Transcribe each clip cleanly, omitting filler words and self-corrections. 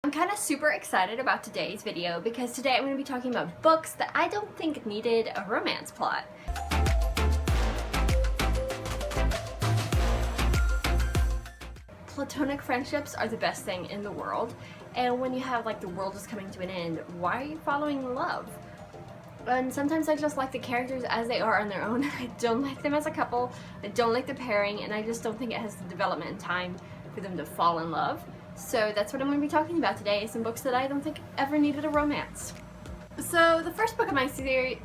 I'm kind of super excited about today's video because today I'm going to be talking about books that I don't think needed a romance plot. Platonic friendships are the best thing in the world, and when you have like the world is coming to an end, why are you following love? And sometimes I just like the characters as they are on their own. I don't like them as a couple, I don't like the pairing, and I just don't think it has the development and time for them to fall in love. So that's what I'm going to be talking about today, some books that I don't think ever needed a romance. So the first book on my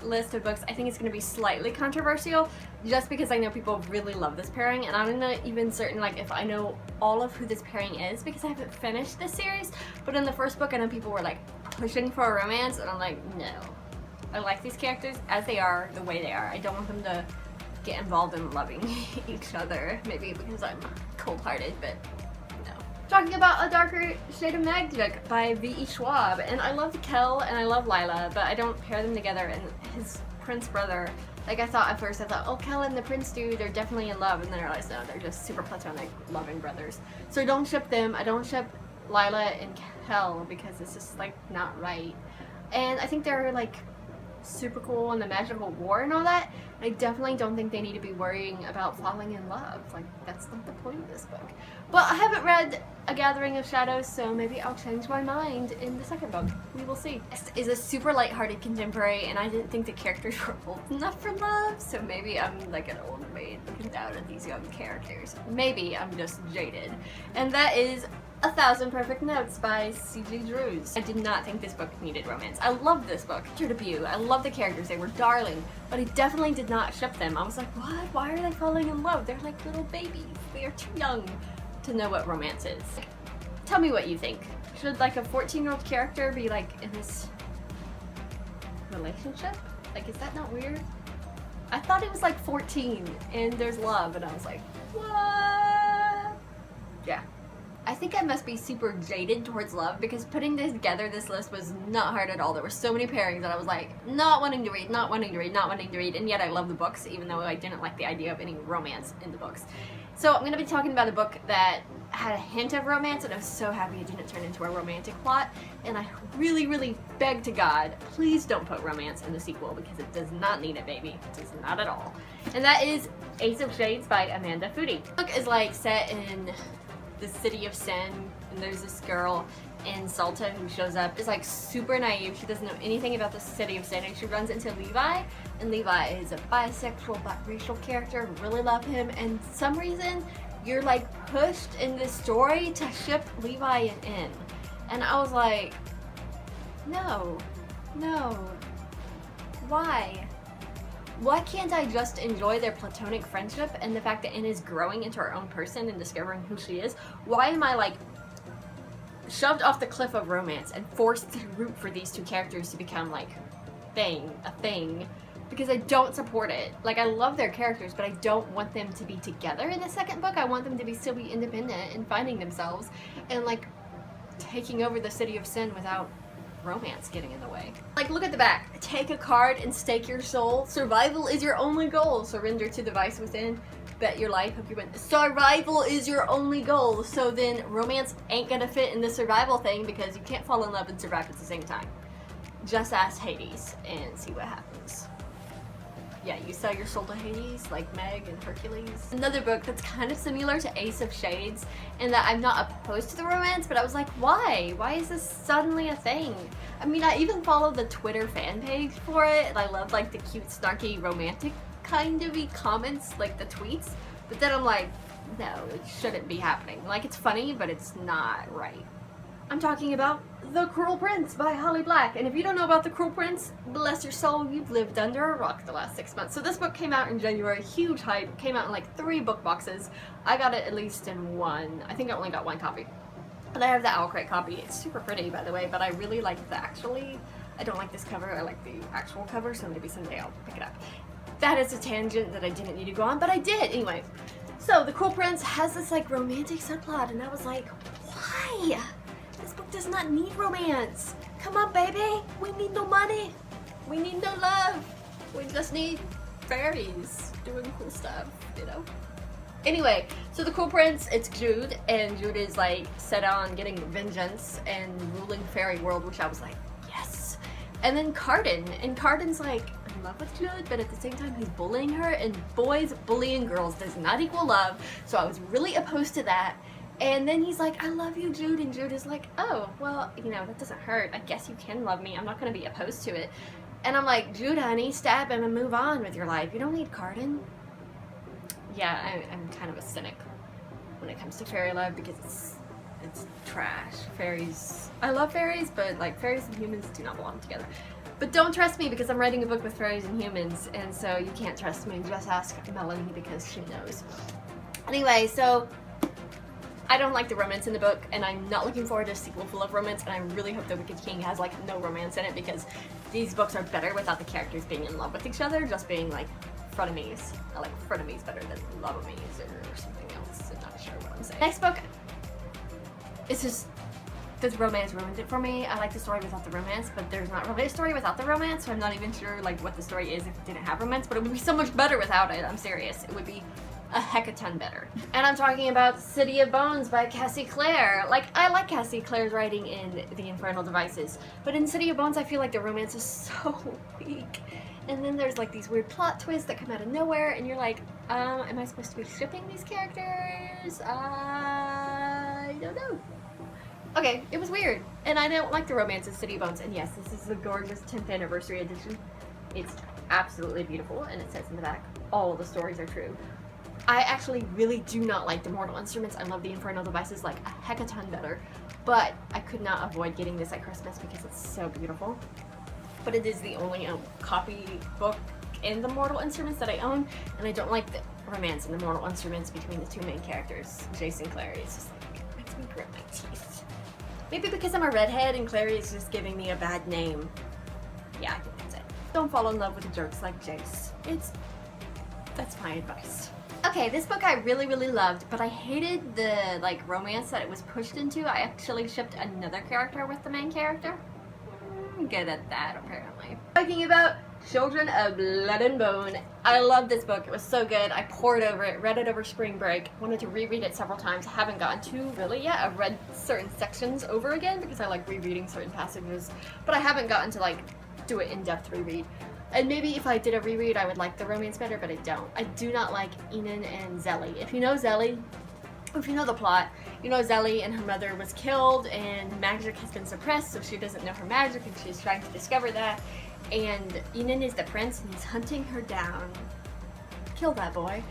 list of books I think is going to be slightly controversial just because I know people really love this pairing, and I'm not even certain like if I know all of who this pairing is because I haven't finished this series. But in the first book I know people were like pushing for a romance, and I'm like, no. I like these characters as they are, the way they are. I don't want them to get involved in loving each other, maybe because I'm cold-hearted, but no. Talking about A Darker Shade of Magic by V.E. Schwab, and I love Kel and I love Lila, but I don't pair them together. And his prince brother, like I thought at first, I thought, oh, Kel and the prince dude, they're definitely in love, and then I realized no, they're just super platonic, loving brothers. So I don't ship them. I don't ship Lila and Kel because it's just like not right. And I think they're like super cool in the magical war and all that. I definitely don't think they need to be worrying about falling in love. Like, that's not the point of this book. But I haven't read A Gathering of Shadows, so maybe I'll change my mind in the second book. We will see. Next is a super lighthearted contemporary, and I didn't think the characters were old enough for love, so maybe I'm like an old maid looking down at these young characters. Maybe I'm just jaded. And that is 1,000 Perfect Notes by C.J. Drews. I did not think this book needed romance. I loved this book. Her debut. I love the characters. They were darling, but I definitely did not ship them. I was like, what? Why are they falling in love? They're like little babies. They are too young to know what romance is. Tell me what you think. Should like a 14-year-old character be like in this relationship? Like, is that not weird? I thought it was like 14 and there's love, and I was like, what? Yeah. I think I must be super jaded towards love because putting together this list was not hard at all. There were so many pairings that I was like, not wanting to read, not wanting to read, not wanting to read, and yet I love the books even though I didn't like the idea of any romance in the books. So I'm going to be talking about a book that had a hint of romance, and I was so happy it didn't turn into a romantic plot, and I really, really beg to God, please don't put romance in the sequel because it does not need it, baby. It does not at all. And that is Ace of Shades by Amanda Foody. The book is like set in the city of sin, and there's this girl in Salta who shows up, is like super naive. She doesn't know anything about the city of sin, and she runs into Levi, and Levi is a bisexual, biracial character. Really love him, and for some reason you're like pushed in this story to ship Levi and In, and I was like, no, why? Why can't I just enjoy their platonic friendship and the fact that In is growing into her own person and discovering who she is? Why am I like shoved off the cliff of romance and forced to root for these two characters to become like a thing? Because I don't support it. Like, I love their characters, but I don't want them to be together in the second book. I want them to still be independent and finding themselves and like taking over the city of sin without romance getting in the way. Like, look at the back. Take a card and stake your soul. Survival is your only goal. Surrender to the vice within. Bet your life. Hope you win. Survival is your only goal. So then romance ain't gonna fit in the survival thing because you can't fall in love and survive at the same time. Just ask Hades and see what happens. Yeah, you sell your soul to Hades, like Meg and Hercules. Another book that's kind of similar to Ace of Shades, in that I'm not opposed to the romance, but I was like, why? Why is this suddenly a thing? I mean, I even followed the Twitter fan page for it, and I love like the cute, snarky, romantic kind of-y comments, like the tweets, but then I'm like, no, it shouldn't be happening. Like, it's funny, but it's not right. I'm talking about The Cruel Prince by Holly Black, and if you don't know about The Cruel Prince, bless your soul, you've lived under a rock the last 6 months. So this book came out in January, huge hype, came out in like 3 book boxes. I got it at least in 1. I think I only got 1 copy. But I have the Owl Crate copy. It's super pretty, by the way, but I really like the I don't like this cover, I like the actual cover, so maybe someday I'll pick it up. That is a tangent that I didn't need to go on, but I did anyway. So The Cruel Prince has this like romantic subplot, and I was like, why? This book does not need romance. Come on, baby. We need no money. We need no love. We just need fairies doing cool stuff, you know? Anyway, so the Cruel Prince, it's Jude, and Jude is like set on getting vengeance and ruling fairy world, which I was like, yes. And then Carden, and Carden's like in love with Jude, but at the same time he's bullying her, and boys bullying girls does not equal love, so I was really opposed to that. And then he's like, I love you, Jude, and Jude is like, oh, well, you know, that doesn't hurt. I guess you can love me. I'm not going to be opposed to it. And I'm like, Jude, honey, stab him and move on with your life. You don't need Carden. Yeah, I'm kind of a cynic when it comes to fairy love because it's trash. Fairies, I love fairies, but like fairies and humans do not belong together. But don't trust me because I'm writing a book with fairies and humans, and so you can't trust me. Just ask Melanie because she knows. Anyway, so I don't like the romance in the book, and I'm not looking forward to a sequel full of romance, and I really hope The Wicked King has like no romance in it because these books are better without the characters being in love with each other, just being like frenemies. I like frenemies better than love-a-mies or something else. I'm not sure what I'm saying. Next book, it's just, the romance ruined it for me. I like the story without the romance, but there's not really a story without the romance, so I'm not even sure like what the story is if it didn't have romance, but it would be so much better without it. I'm serious. It would be a heck-a-ton better. And I'm talking about City of Bones by Cassie Clare. Like, I like Cassie Clare's writing in The Infernal Devices, but in City of Bones I feel like the romance is so weak. And then there's like these weird plot twists that come out of nowhere, and you're like, am I supposed to be shipping these characters? I don't know. Okay, it was weird, and I don't like the romance of City of Bones, and yes, this is the gorgeous 10th anniversary edition. It's absolutely beautiful, and it says in the back, all of the stories are true. I actually really do not like the Mortal Instruments. I love the Infernal Devices like a heck-a-ton better, but I could not avoid getting this at Christmas because it's so beautiful. But it is the only copy book in the Mortal Instruments that I own, and I don't like the romance in the Mortal Instruments between the two main characters, Jace and Clary. It's just like, it makes me grit my teeth. Maybe because I'm a redhead and Clary is just giving me a bad name. Yeah, I think that's it. Don't fall in love with jerks like Jace. That's my advice. Okay, this book I really, really loved, but I hated the like romance that it was pushed into. I actually shipped another character with the main character. I'm good at that, apparently. Talking about Children of Blood and Bone. I love this book. It was so good. I poured over it, read it over spring break, wanted to reread it several times. I haven't gotten to really yet. I've read certain sections over again because I like rereading certain passages, but I haven't gotten to like do an in-depth reread. And maybe if I did a reread, I would like the romance better, but I don't. I do not like Enon and Zelly. If you know Zelly, if you know the plot, you know Zelly and her mother was killed and magic has been suppressed, so she doesn't know her magic and she's trying to discover that. And Enon is the prince and he's hunting her down. Kill that boy.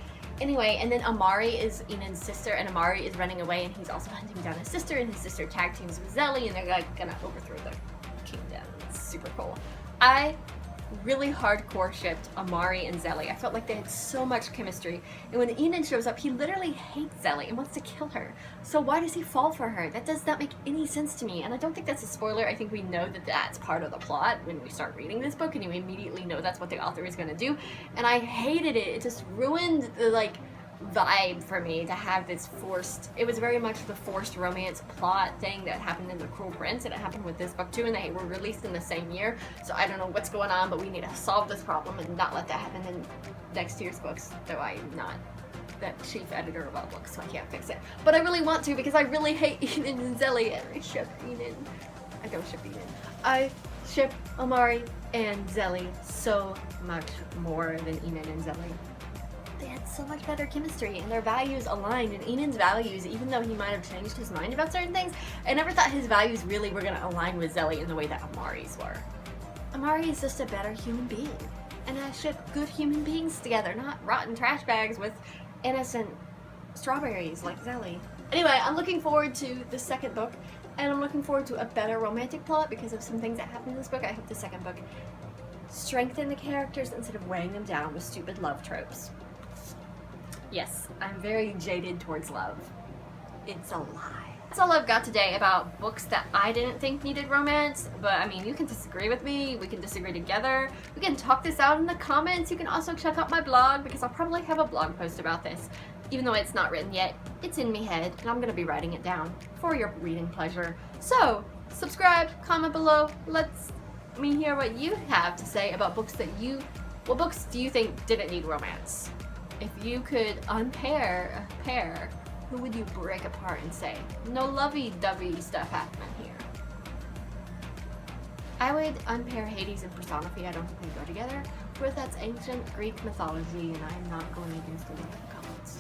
Anyway, and then Amari is Enon's sister, and Amari is running away, and he's also hunting down his sister, and his sister tag teams with Zelly, and they're like gonna overthrow the kingdom. It's super cool. I really hardcore shipped Amari and Zelly. I felt like they had so much chemistry, and when Enon shows up, he literally hates Zelly and wants to kill her. So why does he fall for her? That does not make any sense to me, and I don't think that's a spoiler. I think we know that that's part of the plot when we start reading this book, and you immediately know that's what the author is going to do, and I hated it. It just ruined the like vibe for me to have this forced, it was very much the forced romance plot thing that happened in The Cruel Prince, and it happened with this book too, and they were released in the same year, so I don't know what's going on, but we need to solve this problem and not let that happen in next year's books, though I'm not the chief editor of all books, so I can't fix it. But I really want to because I really hate Enon and Zelly, and I ship Enon. I don't ship Enon. I ship Amari and Zelly so much more than Enon and Zelly. They had so much better chemistry and their values aligned, and Enon's values, even though he might have changed his mind about certain things, I never thought his values really were going to align with Zelly in the way that Amari's were. Amari is just a better human being, and I ship good human beings together, not rotten trash bags with innocent strawberries like Zelly. Anyway, I'm looking forward to the second book, and I'm looking forward to a better romantic plot because of some things that happen in this book. I hope the second book strengthen the characters instead of weighing them down with stupid love tropes. Yes, I'm very jaded towards love. It's a lie. That's all I've got today about books that I didn't think needed romance, but I mean, you can disagree with me, we can disagree together, we can talk this out in the comments. You can also check out my blog because I'll probably have a blog post about this. Even though it's not written yet, it's in me head, and I'm gonna be writing it down for your reading pleasure. So, subscribe, comment below, let me hear what you have to say about books that what books do you think didn't need romance? If you could unpair a pair, who would you break apart and say, no lovey-dovey stuff happening here? I would unpair Hades and Persephone. I don't think they go together, but that's ancient Greek mythology, and I'm not going against any of the comments.